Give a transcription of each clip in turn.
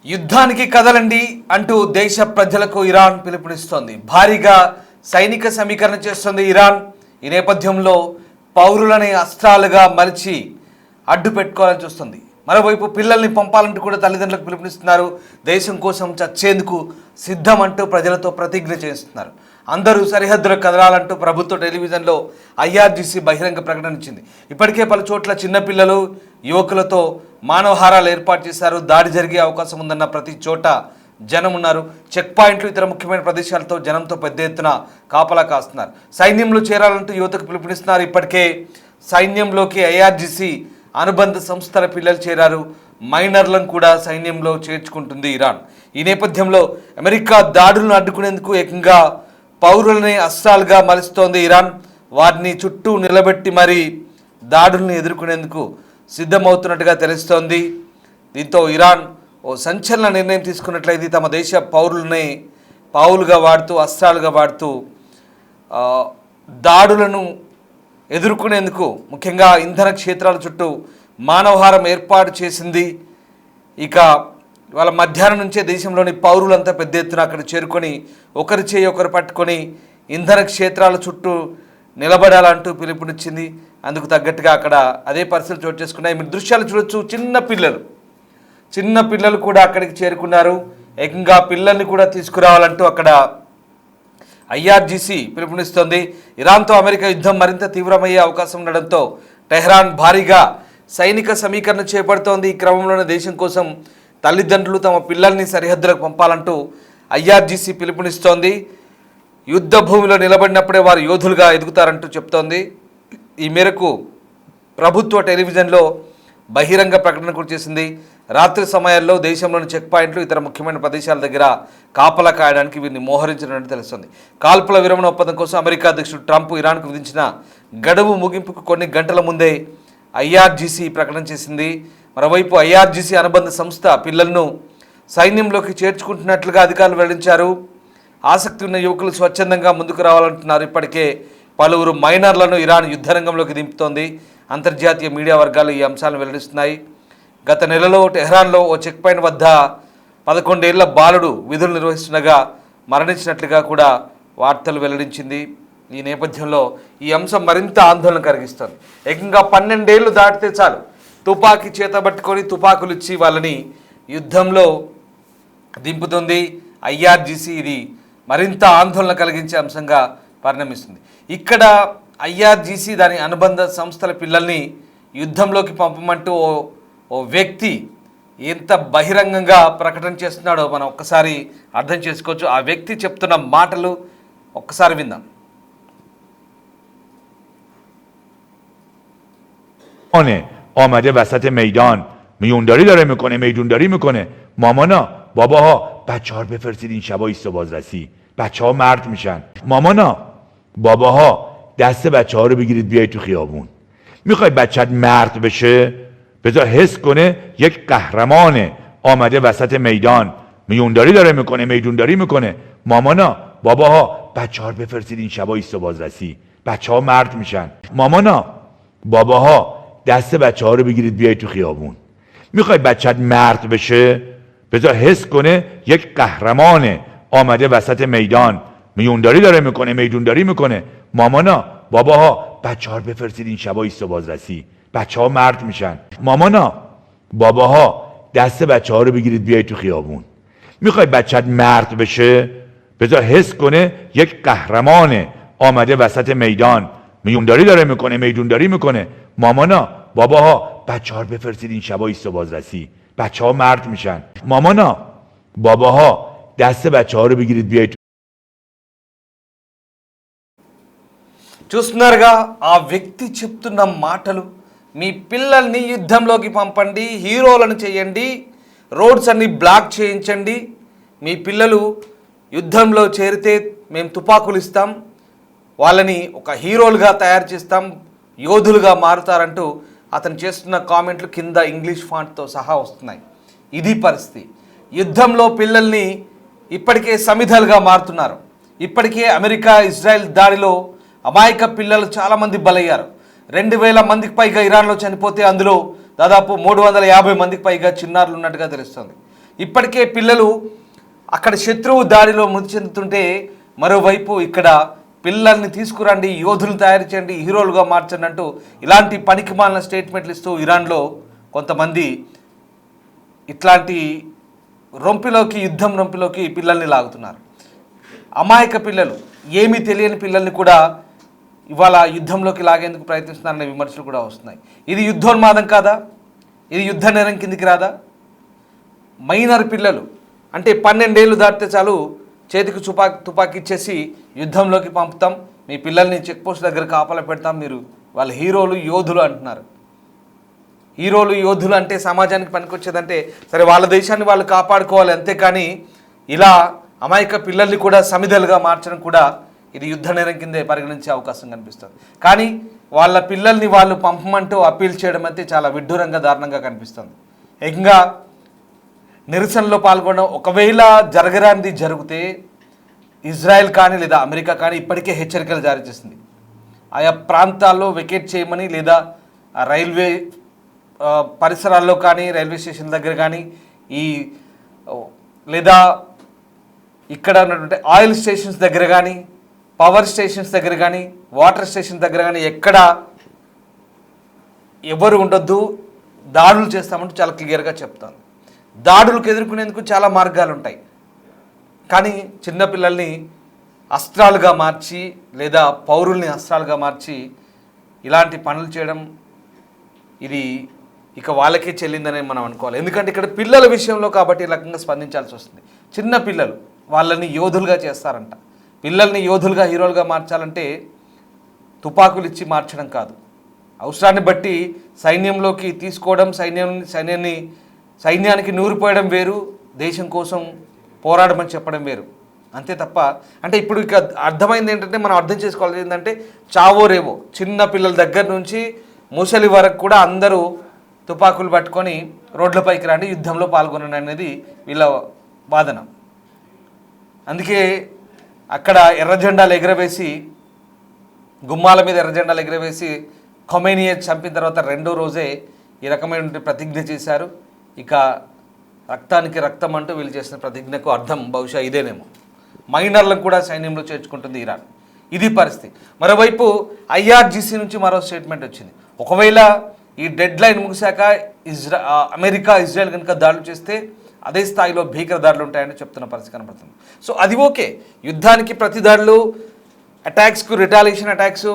యుద్ధానికి కదలండి అంటూ దేశ ప్రజలకు ఇరాన్ పిలుపునిస్తోంది. భారీగా సైనిక సమీకరణ చేస్తోంది ఇరాన్. ఈ నేపథ్యంలో పౌరులని అస్త్రాలుగా మలిచి అడ్డు పెట్టుకోవాలని చూస్తుంది. మరోవైపు పిల్లల్ని పంపాలంటూ కూడా తల్లిదండ్రులకు పిలుపునిస్తున్నారు. దేశం కోసం చచ్చేందుకు సిద్ధం అంటూ ప్రజలతో ప్రతిజ్ఞ చేస్తున్నారు. అందరూ సరిహద్దులకు కదలాలంటూ ప్రభుత్వ టెలివిజన్లో ఐఆర్జీసీ బహిరంగ ప్రకటన ఇచ్చింది. ఇప్పటికే పలు చోట్ల చిన్నపిల్లలు యువకులతో మానవహారాలు ఏర్పాటు చేశారు. దాడి జరిగే అవకాశం ఉందన్న ప్రతి చోట జనం ఉన్నారు. చెక్ పాయింట్లు ఇతర ముఖ్యమైన ప్రదేశాలతో జనంతో పెద్ద ఎత్తున కాపలా కాస్తున్నారు. సైన్యంలో చేరాలంటూ యువతకు పిలుపునిస్తున్నారు. ఇప్పటికే సైన్యంలోకి ఐఆర్జీసీ అనుబంధ సంస్థల పిల్లలు చేరారు. మైనర్లను కూడా సైన్యంలో చేర్చుకుంటుంది ఇరాన్. ఈ నేపథ్యంలో అమెరికా దాడులను అడ్డుకునేందుకు ఏకంగా పౌరులని అస్త్రాలుగా మలుస్తోంది ఇరాన్. వారిని చుట్టూ నిలబెట్టి మరీ దాడులను ఎదుర్కొనేందుకు సిద్ధమవుతున్నట్టుగా తెలుస్తోంది. దీంతో ఇరాన్ ఓ సంచలన నిర్ణయం తీసుకున్నట్లయితే తమ దేశ పౌరులని పావులుగా వాడుతూ అస్త్రాలుగా వాడుతూ దాడులను ఎదుర్కొనేందుకు ముఖ్యంగా ఇంధన క్షేత్రాల చుట్టూ మానవహారం ఏర్పాటు చేసింది. ఇక వాళ్ళ మధ్యాహ్నం నుంచే దేశంలోని పౌరులంతా పెద్ద ఎత్తున అక్కడ చేరుకొని ఒకరి చేయి ఒకరు పట్టుకొని ఇంధన క్షేత్రాల చుట్టూ నిలబడాలంటూ పిలుపునిచ్చింది. అందుకు తగ్గట్టుగా అక్కడ అదే పరిస్థితులు చోటు చేసుకున్నాయి. మీరు దృశ్యాలు చూడొచ్చు. చిన్న పిల్లలు కూడా అక్కడికి చేరుకున్నారు. ఏకంగా పిల్లల్ని కూడా తీసుకురావాలంటూ అక్కడ ఐఆర్జీసీ పిలుపునిస్తోంది. ఇరాన్తో అమెరికా యుద్ధం మరింత తీవ్రమయ్యే అవకాశం ఉండడంతో టెహ్రాన్ భారీగా సైనిక సమీకరణ చేపడుతోంది. ఈ క్రమంలోనే దేశం కోసం తల్లిదండ్రులు తమ పిల్లల్ని సరిహద్దులకు పంపాలంటూ ఐఆర్జీసీ పిలుపునిస్తోంది. యుద్ధ భూమిలో నిలబడినప్పుడే వారు యోధులుగా ఎదుగుతారంటూ చెప్తోంది. ఈ మేరకు ప్రభుత్వ టెలివిజన్లో బహిరంగ ప్రకటన కూడా చేసింది. రాత్రి సమయాల్లో దేశంలోని చెక్ పాయింట్లు ఇతర ముఖ్యమైన ప్రదేశాల దగ్గర కాపలా కాయడానికి వీరిని మోహరించినట్టు తెలుస్తుంది. కాల్పుల విరమణ ఒప్పందం కోసం అమెరికా అధ్యక్షుడు ట్రంప్ ఇరాన్కు విధించిన గడువు ముగింపుకు కొన్ని గంటల ముందే ఐఆర్జీసీ ప్రకటన చేసింది. మరోవైపు ఐఆర్జీసీ అనుబంధ సంస్థ పిల్లలను సైన్యంలోకి చేర్చుకుంటున్నట్లుగా అధికారులు వెల్లడించారు. ఆసక్తి ఉన్న యువకులు స్వచ్ఛందంగా ముందుకు రావాలంటున్నారు. ఇప్పటికే పలువురు మైనర్లను ఇరాన్ యుద్ధరంగంలోకి దింపుతోంది. అంతర్జాతీయ మీడియా వర్గాలు ఈ అంశాలను వెల్లడిస్తున్నాయి. గత నెలలో టెహ్రాన్లో ఓ చెక్ పాయింట్ వద్ద 11 ఏళ్ల బాలుడు విధులు నిర్వహిస్తుండగా మరణించినట్లుగా కూడా వార్తలు వెల్లడించింది. ఈ నేపథ్యంలో ఈ అంశం మరింత ఆందోళన కలిగిస్తుంది. ఏకంగా 12 ఏళ్లు దాటితే చాలు తుపాకీ చేతబట్టుకొని తుపాకులు ఇచ్చి వాళ్ళని యుద్ధంలో దింపుతుంది ఐఆర్జీసీ. ఇది మరింత ఆందోళన కలిగించే అంశంగా పరిణమిస్తుంది. ఇక్కడ ఐఆర్జీసీ దాని అనుబంధ సంస్థల పిల్లల్ని యుద్ధంలోకి పంపమంటూ ఓ వ్యక్తి ఎంత బహిరంగంగా ప్రకటన చేస్తున్నాడో మనం ఒక్కసారి అర్థం చేసుకోవచ్చు. ఆ వ్యక్తి చెప్తున్న మాటలు ఒక్కసారి విందాం. آمده وسط میدان میونداری داره میکنه، میدونداری میکنه. مامانا باباها بچه‌ها رو بفرستید این شبا ایست و بازرسی، بچه‌ها مرد میشن. مامانا باباها دست بچه‌ها رو بگیرید بیاید تو خیابون. میخوای بچت مرد بشه؟ بذار حس کنه یک قهرمانه. آمده وسط میدان میونداری داره میکنه، میدونداری میکنه. مامانا باباها بچه‌ها رو بفرستید این شبا ایست و بازرسی، بچه‌ها مرد میشن. مامانا باباها دست بچه‌ها رو بگیرید بیاید تو خیابون. میخوای بچت مرد بشه؟ بذار حس کنه یک قهرمانه. آمده وسط میدان میونداری داره میکنه، میدونداری میکنه. مامانا باباها بچه‌ها رو بفرستید این شبا ایست و بازرسی، بچه‌ها مرد میشن. مامانا باباها دست بچه‌ها رو بگیرید بیاید تو خیابون. میخوای بچت مرد بشه؟ بذار حس کنه یک قهرمانه. آمده وسط میدان میونداری داره میکنه، میدونداری میکنه. مامانا باباها بچه‌ها رو بفرستید این شبا ایست و بازرسی، بچه‌ها مرد میشن. مامانا باباها دست بچه‌ها رو بگیرید بیاید. చూస్తున్నారుగా ఆ వ్యక్తి చెప్తున్న మాటలు. మీ పిల్లల్ని యుద్ధంలోకి పంపండి, హీరోలను చేయండి, రోడ్స్ అన్ని బ్లాక్ చేయించండి. మీ పిల్లలు యుద్ధంలో చేరితే మేము తుపాకులు ఇస్తాం, వాళ్ళని ఒక హీరోలుగా తయారు చేస్తాం, యోధులుగా మారుతారంటూ అతను చేస్తున్న కామెంట్లు కింద ఇంగ్లీష్ ఫాంట్తో సహా వస్తున్నాయి. ఇది పరిస్థితి. యుద్ధంలో పిల్లల్ని ఇప్పటికే సమిధలుగా మారుతున్నారు. ఇప్పటికే అమెరికా ఇజ్రాయెల్ దాడిలో అమాయక పిల్లలు చాలామంది బలయ్యారు. 2000 మందికి పైగా ఇరాన్లో చనిపోతే అందులో దాదాపు 350 మందికి పైగా చిన్నారులు ఉన్నట్టుగా తెలుస్తుంది. ఇప్పటికే పిల్లలు అక్కడ శత్రువు దాడిలో మృతి చెందుతుంటే మరోవైపు ఇక్కడ పిల్లల్ని తీసుకురండి, యోధులు తయారు చేయండి, హీరోలుగా మార్చండి అంటూ ఇలాంటి పనికిమాలిన స్టేట్మెంట్లు ఇస్తూ ఇరాన్లో కొంతమంది ఇట్లాంటి యుద్ధం రొంపిలోకి పిల్లల్ని లాగుతున్నారు. అమాయక పిల్లలు, ఏమీ తెలియని పిల్లల్ని కూడా ఇవాళ యుద్ధంలోకి లాగేందుకు ప్రయత్నిస్తున్నారనే విమర్శలు కూడా వస్తున్నాయి. ఇది యుద్ధోన్మాదం కాదా? ఇది యుద్ధ నేరం కిందికి రాదా? మైనర్ పిల్లలు అంటే 12 ఏళ్ళు దాటితే చాలు చేతికి తుపాకీ ఇచ్చేసి యుద్ధంలోకి పంపుతాం, మీ పిల్లల్ని చెక్ పోస్ట్ దగ్గర కాపలా పెడతాం, మీరు వాళ్ళ హీరోలు యోధులు అంటున్నారు. హీరోలు యోధులు అంటే సమాజానికి పనికొచ్చేదంటే సరే వాళ్ళ దేశాన్ని వాళ్ళు కాపాడుకోవాలి, అంతేకాని ఇలా అమాయక పిల్లల్ని కూడా సమిధలుగా మార్చడం కూడా ఇది యుద్ధ నేరం కిందే పరిగణించే అవకాశం కనిపిస్తుంది. కానీ వాళ్ళ పిల్లల్ని వాళ్ళు పంపమంటూ అప్పీల్ చేయడం అయితే చాలా విడ్డూరంగా దారుణంగా కనిపిస్తుంది. ఏకంగా నిరసనలో పాల్గొనడం, ఒకవేళ జరగరానిది జరిగితే ఇజ్రాయెల్ కానీ లేదా అమెరికా కానీ ఇప్పటికే హెచ్చరికలు జారీ చేసింది. ఆయా ప్రాంతాల్లో వెకేట్ చేయమని, లేదా రైల్వే పరిసరాల్లో కానీ, రైల్వే స్టేషన్ దగ్గర కానీ, లేదా ఇక్కడ ఉన్నటువంటి ఆయిల్ స్టేషన్స్ దగ్గర కానీ, పవర్ స్టేషన్స్ దగ్గర కానీ, వాటర్ స్టేషన్ దగ్గర కానీ ఎక్కడ ఎవరు ఉండొద్దు, దాడులు చేస్తామంటూ చాలా క్లియర్గా చెప్తాను. దాడులకు ఎదుర్కొనేందుకు చాలా మార్గాలు ఉంటాయి. కానీ చిన్నపిల్లల్ని అస్త్రాలుగా మార్చి లేదా పౌరుల్ని అస్త్రాలుగా మార్చి ఇలాంటి పనులు చేయడం ఇది ఇక వాళ్ళకే చెల్లిందని మనం అనుకోవాలి. ఎందుకంటే ఇక్కడ పిల్లల విషయంలో కాబట్టి ఈ రకంగా స్పందించాల్సి వస్తుంది. చిన్న పిల్లలు, వాళ్ళని యోధులుగా చేస్తారంట. పిల్లల్ని యోధులుగా హీరోలుగా మార్చాలంటే తుపాకులు ఇచ్చి మార్చడం కాదు, అవసరాన్ని బట్టి సైన్యంలోకి తీసుకోవడం, సైన్యానికి నూరిపోయడం వేరు, దేశం కోసం పోరాడమని చెప్పడం వేరు, అంతే తప్ప. అంటే ఇప్పుడు ఇక అర్థమైంది ఏంటంటే, మనం అర్థం చేసుకోవాలి ఏంటంటే, చావో రేవో చిన్న పిల్లల దగ్గర నుంచి ముసలి వరకు కూడా అందరూ తుపాకులు పట్టుకొని రోడ్లపైకి రండి, యుద్ధంలో పాల్గొనండి అనేది వీళ్ళ వాదన. అందుకే అక్కడ ఎర్ర జెండాలు ఎగరవేసి, గుమ్మాల మీద ఎర్ర జెండాలు ఎగరవేసి ఖొమైనీ చంపిన తర్వాత 2వ రోజే ఈ రకమైన ప్రతిజ్ఞ చేశారు. ఇక రక్తానికి రక్తం అంటూ వీళ్ళు చేసిన ప్రతిజ్ఞకు అర్థం బహుశా ఇదేనేమో. మైనర్లను కూడా సైన్యంలో చేర్చుకుంటుంది ఇరాన్. ఇది పరిస్థితి. మరోవైపు IRGC నుంచి మరో స్టేట్మెంట్ వచ్చింది. ఒకవేళ ఈ డెడ్ లైన్ ముగిశాక అమెరికా ఇజ్రాయెల్ కనుక దాడులు చేస్తే అదే స్థాయిలో భీకర దాడులు ఉంటాయని చెప్తున్న పరిస్థితి కనబడుతుంది. సో అది ఓకే, యుద్ధానికి ప్రతి దాడులు, అటాక్స్కు రిటాలియేషన్ అటాక్స్,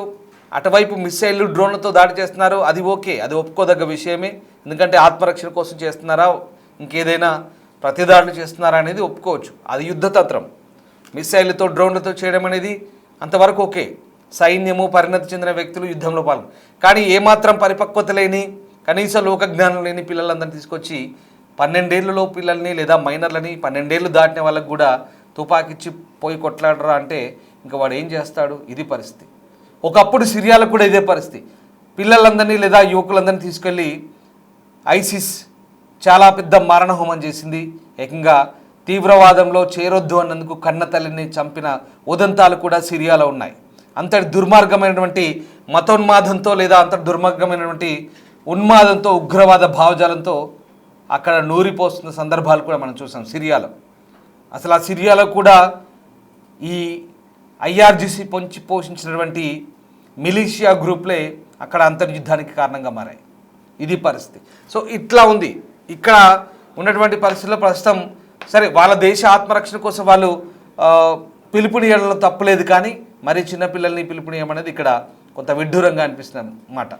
అటువైపు మిస్సైళ్ళు డ్రోన్లతో దాడి చేస్తున్నారు, అది ఓకే, అది ఒప్పుకోదగ్గ విషయమే. ఎందుకంటే ఆత్మరక్షణ కోసం చేస్తున్నారా, ఇంకేదైనా ప్రతిదాడులు చేస్తున్నారా అనేది ఒప్పుకోవచ్చు, అది యుద్ధతంత్రం. మిస్సైళ్ళతో డ్రోన్లతో చేయడం అనేది అంతవరకు ఓకే, సైన్యము పరిణతి చెందిన వ్యక్తులు యుద్ధంలో పాల్గొన. కానీ ఏమాత్రం పరిపక్వత లేని, కనీస లోకజ్ఞానం లేని పిల్లలందరినీ తీసుకొచ్చి 12 ఏళ్ళలో పిల్లల్ని లేదా మైనర్లని, 12 ఏళ్ళు దాటిన వాళ్ళకు కూడా తుపాకిచ్చి పోయి కొట్లాడరా అంటే ఇంకా వాడు ఏం చేస్తాడు? ఇది పరిస్థితి. ఒకప్పుడు సిరియాలో కూడా ఇదే పరిస్థితి. పిల్లలందరినీ లేదా యువకులందరినీ తీసుకెళ్ళి ఐసిస్ చాలా పెద్ద మారణహోమం చేసింది. ఏకంగా తీవ్రవాదంలో చేరొద్దు అన్నందుకు కన్న తల్లిని చంపిన ఉదంతాలు కూడా సిరియాలో ఉన్నాయి. అంతటి దుర్మార్గమైనటువంటి మతోన్మాదంతో లేదా అంతటి దుర్మార్గమైనటువంటి ఉన్మాదంతో, ఉగ్రవాద భావజాలంతో అక్కడ నూరిపోస్తున్న సందర్భాలు కూడా మనం చూసాం సిరియాలో. అసలు ఆ సిరియాలో కూడా ఈ IRGC పోషించినటువంటి మిలీషియా గ్రూప్లే అక్కడ అంతర్యుద్ధానికి కారణంగా మారాయి. ఇది పరిస్థితి. సో ఇట్లా ఉంది ఇక్కడ ఉన్నటువంటి పరిస్థితుల్లో. ప్రస్తుతం సరే, వాళ్ళ దేశ ఆత్మరక్షణ కోసం వాళ్ళు పిలుపునియడంలో తప్పులేదు, కానీ మరి చిన్నపిల్లల్ని పిలుపునియమనేది ఇక్కడ కొంత విడ్డూరంగా అనిపిస్తుంది అన్నమాట.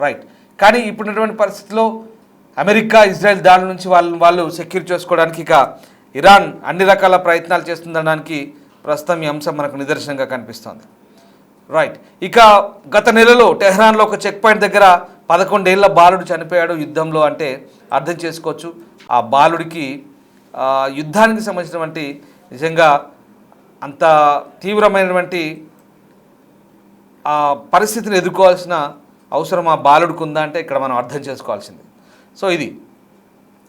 రైట్. కానీ ఇప్పుడున్నటువంటి పరిస్థితుల్లో అమెరికా ఇజ్రాయెల్ దాడుల నుంచి వాళ్ళు సెక్యూర్ చేసుకోవడానికి ఇక ఇరాన్ అన్ని రకాల ప్రయత్నాలు చేస్తుందనడానికి ప్రస్తుతం ఈ అంశం మనకు నిదర్శనంగా కనిపిస్తోంది. రైట్. ఇక గత నెలలో టెహ్రాన్లో ఒక చెక్ పాయింట్ దగ్గర 11 ఏళ్ల బాలుడు చనిపోయాడు యుద్ధంలో అంటే అర్థం చేసుకోవచ్చు. ఆ బాలుడికి యుద్ధానికి సంబంధించినటువంటి నిజంగా అంత తీవ్రమైనటువంటి ఆ పరిస్థితిని ఎదుర్కోవాల్సిన అవసరం ఆ బాలుడికి ఉందా అంటే ఇక్కడ మనం అర్థం చేసుకోవాల్సింది. సో ఇది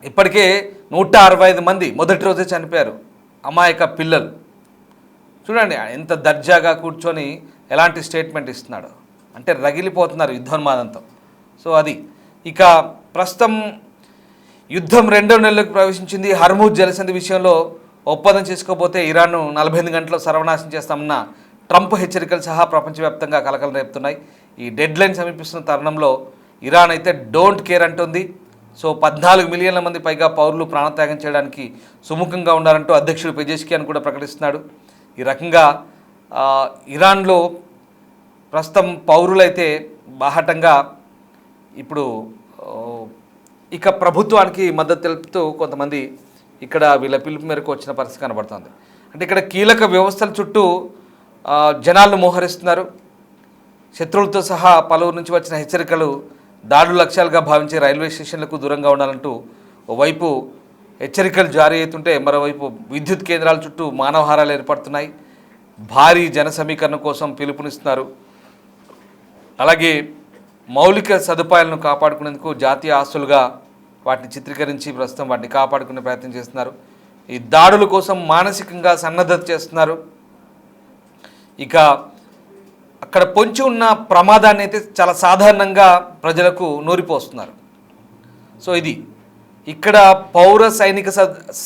ఇప్పటికే 165 మంది మొదటి రోజే చనిపోయారు, అమాయక పిల్లలు. చూడండి ఎంత దర్జాగా కూర్చొని ఎలాంటి స్టేట్మెంట్ ఇస్తున్నాడు అంటే రగిలిపోతున్నారు యుద్ధోన్మాదంతో. సో అది ఇక ప్రస్తుతం యుద్ధం 2వ నెలలోకి ప్రవేశించింది. హర్మూజ్ జలసంధి విషయంలో ఒప్పందం చేసుకోకపోతే ఇరాన్ను 48 గంటల్లో సర్వనాశనం చేస్తామన్న ట్రంప్ హెచ్చరికలు సహా ప్రపంచవ్యాప్తంగా కలకలం రేపుతున్నాయి. ఈ డెడ్ లైన్ సమీపిస్తున్న తరుణంలో ఇరాన్ అయితే డోంట్ కేర్ అంటుంది. సో 14 మిలియన్ల మంది పైగా పౌరులు ప్రాణత్యాగం చేయడానికి సుముఖంగా ఉండాలంటూ అధ్యక్షుడు పెజెష్కియాన్ కూడా ప్రకటిస్తున్నాడు. ఈ రకంగా ఇరాన్లో ప్రస్తుతం పౌరులైతే బాహటంగా ఇప్పుడు ఇక ప్రభుత్వానికి మద్దతు తెలుపుతూ కొంతమంది ఇక్కడ వీళ్ళ పిలుపు మేరకు వచ్చిన పరిస్థితి కనబడుతుంది. అంటే ఇక్కడ కీలక వ్యవస్థల చుట్టూ జనాలను మోహరిస్తున్నారు. శత్రువులతో సహా పలువురు నుంచి వచ్చిన హెచ్చరికలు దాడులు లక్ష్యాలుగా భావించే రైల్వే స్టేషన్లకు దూరంగా ఉండాలంటూ ఓవైపు హెచ్చరికలు జారీ అవుతుంటే మరోవైపు విద్యుత్ కేంద్రాల చుట్టూ మానవహారాలు ఏర్పడుతున్నాయి. భారీ జన సమీకరణ కోసం పిలుపునిస్తున్నారు. అలాగే మౌలిక సదుపాయాలను కాపాడుకునేందుకు జాతీయ ఆస్తులుగా వాటిని చిత్రీకరించి ప్రస్తుతం వాటిని కాపాడుకునే ప్రయత్నం చేస్తున్నారు. ఈ దాడుల కోసం మానసికంగా సన్నద్ధత చేస్తున్నారు. ఇక అక్కడ పొంచి ఉన్న ప్రమాదాన్ని అయితే చాలా సాధారణంగా ప్రజలకు నూరిపోస్తున్నారు. సో ఇది ఇక్కడ పౌర సైనిక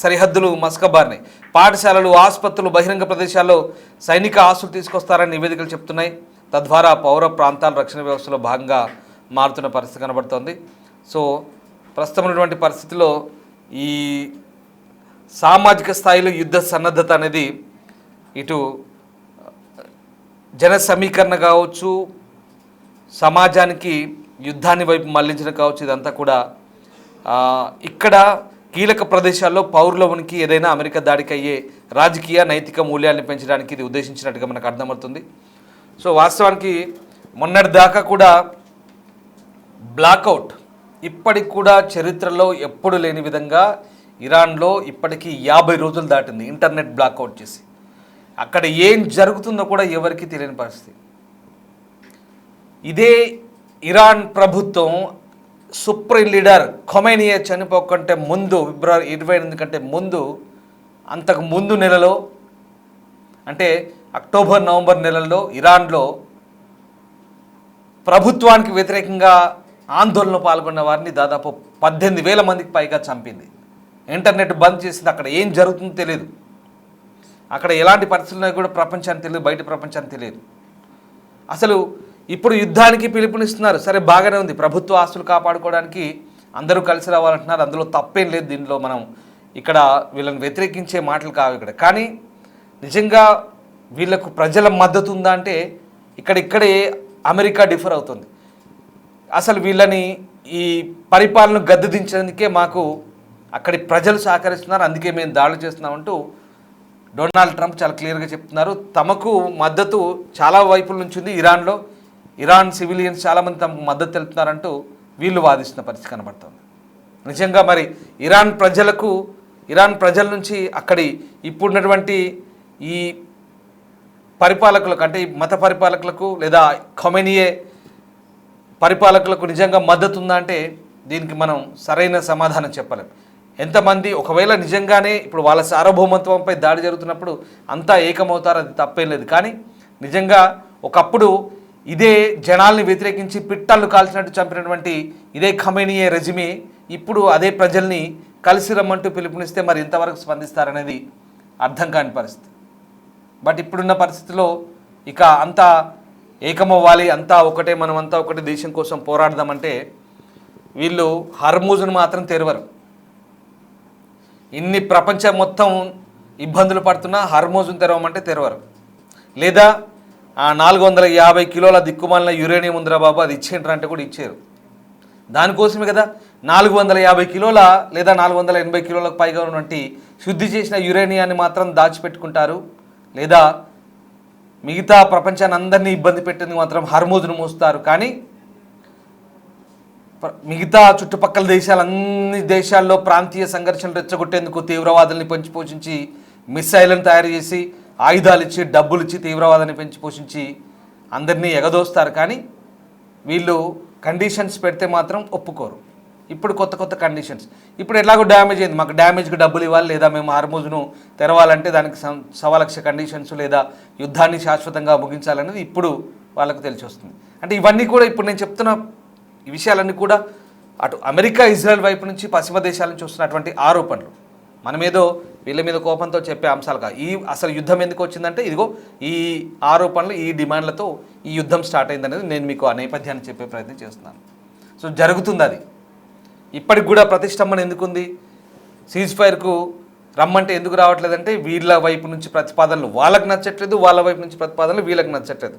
సరిహద్దులు మసకబారినాయి. పాఠశాలలు, ఆసుపత్రులు, బహిరంగ ప్రదేశాల్లో సైనిక ఆస్తులు తీసుకొస్తారని నివేదికలు చెప్తున్నాయి. తద్వారా పౌర ప్రాంతాల రక్షణ వ్యవస్థలో భాగంగా మారుతున్న పరిస్థితి కనబడుతోంది. సో ప్రస్తుతం ఉన్నటువంటి పరిస్థితిలో ఈ సామాజిక స్థాయిలో యుద్ధ సన్నద్ధత అనేది ఇటు జన సమీకరణ కావచ్చు, సమాజానికి యుద్ధాన్ని వైపు మళ్లించడం కావచ్చు, ఇదంతా కూడా ఇక్కడ కీలక ప్రదేశాల్లో పౌరుల ఉనికి ఏదైనా అమెరికా దాడికి అయ్యే రాజకీయ నైతిక మూల్యాన్ని పెంచడానికి ఇది ఉద్దేశించినట్టుగా మనకు అర్థమవుతుంది. సో వాస్తవానికి మొన్నటి దాకా కూడా బ్లాక్అవుట్ ఇప్పటికి కూడా చరిత్రలో ఎప్పుడు లేని విధంగా ఇరాన్లో ఇప్పటికీ 50 రోజులు దాటింది ఇంటర్నెట్ బ్లాక్అవుట్ చేసి. అక్కడ ఏం జరుగుతుందో కూడా ఎవరికీ తెలియని పరిస్థితి. ఇదే ఇరాన్ ప్రభుత్వం సుప్రీం లీడర్ ఖొమైనియే చనిపోకంటే ముందు ఫిబ్రవరి 28 కంటే ముందు అంతకు ముందు నెలలో అంటే అక్టోబర్ నవంబర్ నెలల్లో ఇరాన్లో ప్రభుత్వానికి వ్యతిరేకంగా ఆందోళనలో పాల్గొన్న వారిని దాదాపు 18,000 మందికి పైగా చంపింది. ఇంటర్నెట్ బంద్ చేసింది. అక్కడ ఏం జరుగుతుందో తెలియదు. అక్కడ ఎలాంటి పరిస్థితులు కూడా ప్రపంచానికి తెలియదు, బయట ప్రపంచానికి తెలియదు. అసలు ఇప్పుడు యుద్ధానికి పిలుపునిస్తున్నారు. సరే బాగానే ఉంది, ప్రభుత్వ ఆస్తులు కాపాడుకోవడానికి అందరూ కలిసి రావాలంటున్నారు, అందులో తప్పేం లేదు. దీనిలో మనం ఇక్కడ వీళ్ళని వ్యతిరేకించే మాటలు కావు ఇక్కడ. కానీ నిజంగా వీళ్ళకు ప్రజల మద్దతు ఉందా అంటే ఇక్కడే అమెరికా డిఫర్ అవుతుంది. అసలు వీళ్ళని ఈ పరిపాలన గద్దెదించడానికే మాకు అక్కడి ప్రజలు సహకరిస్తున్నారు, అందుకే మేము దాడులు చేస్తున్నామంటూ డొనాల్డ్ ట్రంప్ చాలా క్లియర్గా చెప్తున్నారు. తమకు మద్దతు చాలా వైపుల నుంచి ఉంది ఇరాన్లో. ఇరాన్ సివిలియన్స్ చాలామంది తమకు మద్దతు తెలుపుతున్నారంటూ వీళ్ళు వాదిస్తున్న పరిస్థితి కనబడుతుంది. నిజంగా మరి ఇరాన్ ప్రజల నుంచి అక్కడి ఇప్పుడున్నటువంటి ఈ పరిపాలకులకు అంటే మత పరిపాలకులకు లేదా ఖొమైనియే పరిపాలకులకు నిజంగా మద్దతు ఉందా అంటే దీనికి మనం సరైన సమాధానం చెప్పలేం. ఎంతమంది ఒకవేళ నిజంగానే ఇప్పుడు వాళ్ళ సార్వభౌమత్వంపై దాడి జరుగుతున్నప్పుడు అంతా ఏకమవుతారు, అది తప్పేం లేదు. కానీ నిజంగా ఒకప్పుడు ఇదే జనాల్ని వ్యతిరేకించి పిట్టళ్ళు కాల్చినట్టు చంపినటువంటి ఇదే ఖొమైనియే రెజిమే ఇప్పుడు అదే ప్రజల్ని కలిసి రమ్మంటూ పిలుపునిస్తే మరి ఎంతవరకు స్పందిస్తారనేది అర్థం కాని పరిస్థితి. బట్ ఇప్పుడున్న పరిస్థితిలో ఇక అంతా ఏకమవ్వాలి, అంతా ఒకటే, మనం అంతా ఒకటే దేశం కోసం పోరాడదామంటే వీళ్ళు హర్మూజ్ను మాత్రం తెరవరు. ఇన్ని ప్రపంచం మొత్తం ఇబ్బందులు పడుతున్నా హర్మూజ్ను తెరవమంటే తెరవరు. లేదా 450 కిలోల దిక్కుమాలిన యురేనియం ఉందిరా బాబు, అది ఇచ్చేంటారు అంటే కూడా ఇచ్చారు. దానికోసమే కదా 450 కిలోల లేదా 480 కిలోలకు పైగా ఉన్నటువంటి శుద్ధి చేసిన యురేనియాన్ని మాత్రం దాచిపెట్టుకుంటారు. లేదా మిగతా ప్రపంచాన్ని అందరినీ ఇబ్బంది పెట్టేందుకు మాత్రం హర్మూజ్ను మూస్తారు. కానీ మిగతా చుట్టుపక్కల అన్ని దేశాల్లో ప్రాంతీయ సంఘర్షణలు రెచ్చగొట్టేందుకు తీవ్రవాదుల్ని పోషించి మిస్సైళ్లను తయారు చేసి ఆయుధాలు ఇచ్చి డబ్బులు ఇచ్చి తీవ్రవాదాన్ని పెంచి పోషించి అందరినీ ఎగదోస్తారు. కానీ వీళ్ళు కండిషన్స్ పెడితే మాత్రం ఒప్పుకోరు. ఇప్పుడు కొత్త కొత్త కండిషన్స్, ఇప్పుడు ఎట్లాగో డ్యామేజ్ అయింది, మాకు డ్యామేజ్కి డబ్బులు ఇవ్వాలి, లేదా మేము హార్మోజ్ను తెరవాలంటే దానికి 1,000,000 కండిషన్స్, లేదా యుద్ధాన్ని శాశ్వతంగా ముగించాలనేది ఇప్పుడు వాళ్ళకు తెలిసి వస్తుంది. అంటే ఇవన్నీ కూడా ఇప్పుడు నేను చెప్తున్న ఈ విషయాలన్నీ కూడా అటు అమెరికా ఇజ్రాయెల్ వైపు నుంచి పశ్చిమ దేశాల నుంచి వస్తున్నటువంటి ఆరోపణలు, మనమేదో వీళ్ళ మీద కోపంతో చెప్పే అంశాలు కాదు. అసలు యుద్ధం ఎందుకు వచ్చిందంటే ఇదిగో ఈ ఆరోపణలు, ఈ డిమాండ్లతో ఈ యుద్ధం స్టార్ట్ అయిందనేది నేను మీకు ఆ నేపథ్యాన్ని చెప్పే ప్రయత్నం చేస్తున్నాను. సో జరుగుతుంది అది. ఇప్పటికి కూడా ప్రతిష్టంభన ఎందుకుంది? సీజ్ ఫైర్కు రమ్మంటే ఎందుకు రావట్లేదంటే వీళ్ళ వైపు నుంచి ప్రతిపాదనలు వాళ్ళకి నచ్చట్లేదు, వాళ్ళ వైపు నుంచి ప్రతిపాదనలు వీళ్ళకి నచ్చట్లేదు.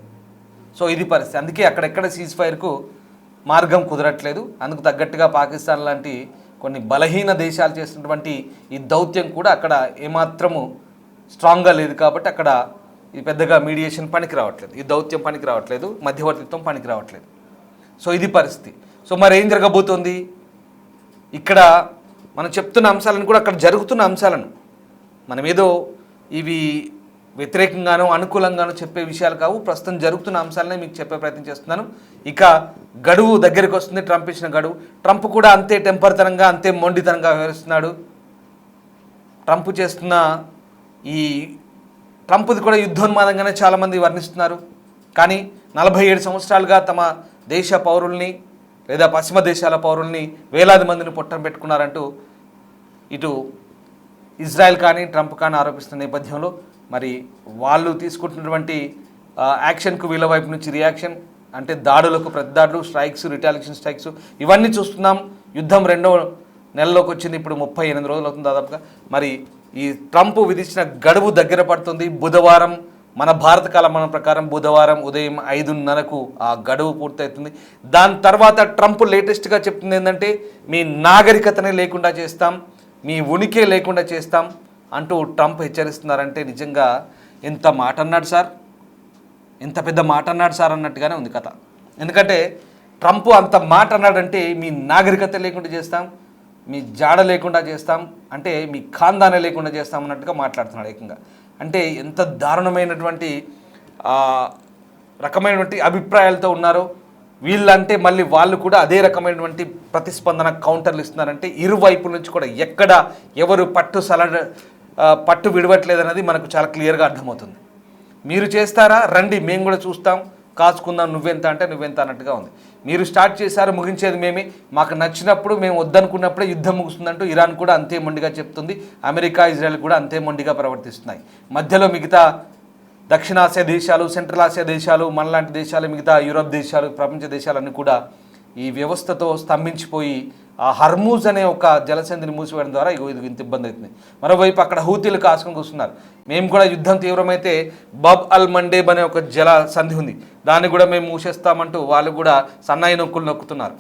సో ఇది పరిస్థితి. అందుకే అక్కడెక్కడ సీజ్ ఫైర్కు మార్గం కుదరట్లేదు. అందుకు తగ్గట్టుగా పాకిస్తాన్ లాంటి కొన్ని బలహీన దేశాలు చేసినటువంటి ఈ దౌత్యం కూడా అక్కడ ఏమాత్రము స్ట్రాంగ్గా లేదు. కాబట్టి అక్కడ ఇది పెద్దగా మీడియేషన్ పనికి రావట్లేదు, ఈ దౌత్యం పనికి రావట్లేదు, మధ్యవర్తిత్వం పనికి రావట్లేదు. సో ఇది పరిస్థితి. సో మరి ఏం జరగబోతోంది? ఇక్కడ మనం చెప్తున్న అంశాలను కూడా అక్కడ జరుగుతున్న అంశాలను మనం ఏదో ఇవి వ్యతిరేకంగానో అనుకూలంగానో చెప్పే విషయాలు కావు. ప్రస్తుతం జరుగుతున్న అంశాలనే మీకు చెప్పే ప్రయత్నం చేస్తున్నాను. ఇక గడువు దగ్గరికి వస్తుంది, ట్రంప్ ఇచ్చిన గడువు. ట్రంప్ కూడా అంతే టెంపర్తనంగా, అంతే మొండితనంగా వ్యవహరిస్తున్నాడు. ట్రంప్ చేస్తున్న ఈ ట్రంప్ది కూడా యుద్ధోన్మాదంగానే చాలామంది వర్ణిస్తున్నారు. కానీ 47 సంవత్సరాలుగా తమ దేశ పౌరుల్ని లేదా పశ్చిమ దేశాల పౌరుల్ని వేలాది మందిని పొట్టం పెట్టుకున్నారంటూ ఇటు ఇజ్రాయెల్ కానీ ట్రంప్ కానీ ఆరోపిస్తున్న నేపథ్యంలో మరి వాళ్ళు తీసుకుంటున్నటువంటి యాక్షన్కు వీళ్ళ వైపు నుంచి రియాక్షన్, అంటే దాడులకు ప్రతిదాడులు, స్ట్రైక్స్, రిటాలియేషన్ స్ట్రైక్స్ ఇవన్నీ చూస్తున్నాం. యుద్ధం 2వ నెలలోకి వచ్చింది. ఇప్పుడు 38 రోజులు అవుతుంది దాదాపుగా. మరి ఈ ట్రంప్ విధించిన గడువు దగ్గర పడుతుంది. బుధవారం మన భారత కాలమానం ప్రకారం బుధవారం ఉదయం 5:30కు ఆ గడువు పూర్తవుతుంది. దాని తర్వాత ట్రంప్ లేటెస్ట్గా చెప్తుంది ఏంటంటే మీ నాగరికతనే లేకుండా చేస్తాం, మీ ఉనికే లేకుండా చేస్తాం అంటూ ట్రంప్ హెచ్చరిస్తున్నారంటే నిజంగా ఎంత మాట అన్నాడు సార్, ఎంత పెద్ద మాట అన్నాడు సార్ అన్నట్టుగానే ఉంది కథ. ఎందుకంటే ట్రంప్ అంత మాట అన్నాడంటే మీ నాగరికత లేకుండా చేస్తాం, మీ జాడ లేకుండా చేస్తాం, అంటే మీ ఖాందానే లేకుండా చేస్తాం అన్నట్టుగా మాట్లాడుతున్నాడు ఏకంగా. అంటే ఎంత దారుణమైనటువంటి రకమైనటువంటి అభిప్రాయాలతో ఉన్నారో వీళ్ళంటే మళ్ళీ వాళ్ళు కూడా అదే రకమైనటువంటి ప్రతిస్పందన కౌంటర్లు ఇస్తున్నారంటే ఇరువైపుల నుంచి కూడా ఎక్కడ ఎవరు పట్టు విడవట్లేదన్నది మనకు చాలా క్లియర్గా అర్థమవుతుంది. మీరు చేస్తారా, రండి మేము కూడా చూస్తాం, కాచుకుందాం, నువ్వెంత అంటే నువ్వెంత అన్నట్టుగా ఉంది. మీరు స్టార్ట్ చేశారు, ముగించేది మేమే, మాకు నచ్చినప్పుడు మేము వద్దనుకున్నప్పుడే యుద్ధం ముగుస్తుందంటూ ఇరాన్ కూడా అంతే మొండిగా చెప్తుంది. అమెరికా ఇజ్రాయెల్ కూడా అంతే మొండిగా ప్రవర్తిస్తున్నాయి. మధ్యలో మిగతా దక్షిణాసియా దేశాలు, సెంట్రల్ ఆసియా దేశాలు, మనలాంటి దేశాలు, మిగతా యూరోప్ దేశాలు, ప్రపంచ దేశాలన్నీ కూడా ఈ వ్యవస్థతో స్తంభించిపోయి ఆ హర్మూజ్ అనే ఒక జలసంధిని మూసివేయడం ద్వారా ఇది ఇంత ఇబ్బంది అవుతుంది. మరోవైపు అక్కడ హూతీలు కాసుకొని కూర్చున్నారు. మేము కూడా యుద్ధం తీవ్రమైతే బాబ్ అల్ మండేబ్ అనే ఒక జల సంధి ఉంది, దాన్ని కూడా మేము మూసేస్తామంటూ వాళ్ళు కూడా సన్నాయి నొక్కులు నొక్కుతున్నారు.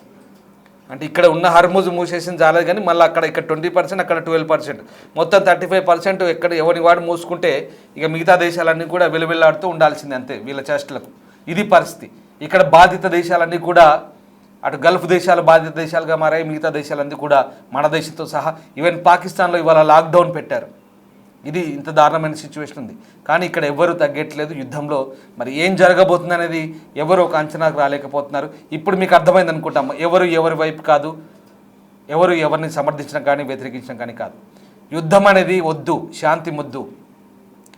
అంటే ఇక్కడ ఉన్న హర్మూజ్ మూసేసిన చాలేదు, కానీ మళ్ళీ ఇక్కడ 20%, అక్కడ 12%, మొత్తం 35% ఎక్కడ ఎవరి వాడు మూసుకుంటే ఇక మిగతా దేశాలన్నీ కూడా వెలువెల్లాడుతూ ఉండాల్సిందే అంతే వీళ్ళ చేష్టలకు. ఇది పరిస్థితి. ఇక్కడ బాధిత దేశాలన్నీ కూడా అటు గల్ఫ్ దేశాలు బాధిత దేశాలుగా మారాయి, మిగతా దేశాలన్నీ కూడా మన దేశంతో సహా. ఈవెన్ పాకిస్తాన్లో ఇవాళ లాక్డౌన్ పెట్టారు. ఇది ఇంత దారుణమైన సిచ్యువేషన్ ఉంది. కానీ ఇక్కడ ఎవరు తగ్గట్లేదు యుద్ధంలో. మరి ఏం జరగబోతుంది అనేది ఎవరు ఒక అంచనాకు రాలేకపోతున్నారు. ఇప్పుడు మీకు అర్థమైంది అనుకుంటాం, ఎవరు ఎవరి వైపు కాదు, ఎవరు ఎవరిని సమర్థించడం కానీ వ్యతిరేకించడం కానీ కాదు. యుద్ధం అనేది వద్దు, శాంతి ముద్దు.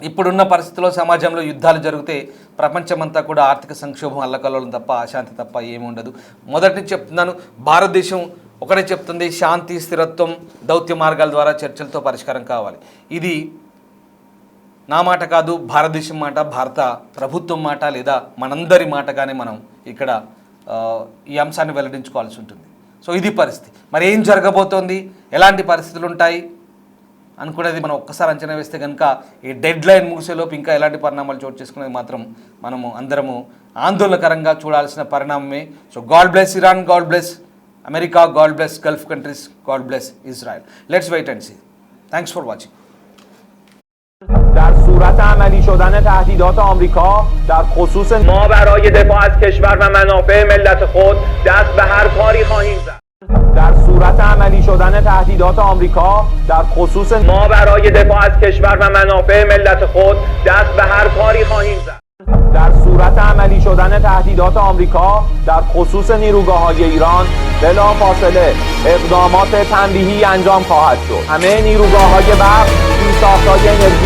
ఇప్పుడున్న పరిస్థితుల్లో సమాజంలో యుద్ధాలు జరిగితే ప్రపంచమంతా కూడా ఆర్థిక సంక్షోభం, అల్లకల్లోలం తప్ప అశాంతి తప్ప ఏమి ఉండదు. మొదటి నుంచి చెప్తున్నాను, భారతదేశం ఒకటే చెప్తుంది, శాంతి, స్థిరత్వం, దౌత్య మార్గాల ద్వారా చర్చలతో పరిష్కారం కావాలి. ఇది నా మాట కాదు, భారతదేశం మాట, భారత ప్రభుత్వం మాట, లేదా మనందరి మాటగానే మనం ఇక్కడ ఈ అంశాన్ని వెల్లడించుకోవాల్సి ఉంటుంది. సో ఇది పరిస్థితి. మరి ఏం జరగబోతోంది, ఎలాంటి పరిస్థితులు ఉంటాయి అనుకునేది మనం ఒక్కసారి అంచనా వేస్తే కనుక ఈ డెడ్ లైన్ ముగిసేలోపు ఇంకా ఎలాంటి పరిణామాలు చోటు చేసుకునేది మాత్రం మనము అందరము ఆందోళనకరంగా చూడాల్సిన పరిణామమే. So God bless Iran, God bless America, God bless Gulf countries, God bless Israel. Let's wait and see. Thanks for watching. در صورت عملی شدن تهدیدات آمریکا در خصوص ما برای دفاع از کشور و منافع ملت خود دست به هر کاری خواهیم زد. در صورت عملی شدن تهدیدات آمریکا در خصوص ما برای دفاع از کشور و منافع ملت خود دست به هر کاری خواهیم زد. در صورت عملی شدن تهدیدات آمریکا در خصوص نیروگاه‌های ایران بلافاصله اقدامات تنبیهی انجام خواهد شد. همه نیروگاه‌های برق، زیرساخت‌های انرژی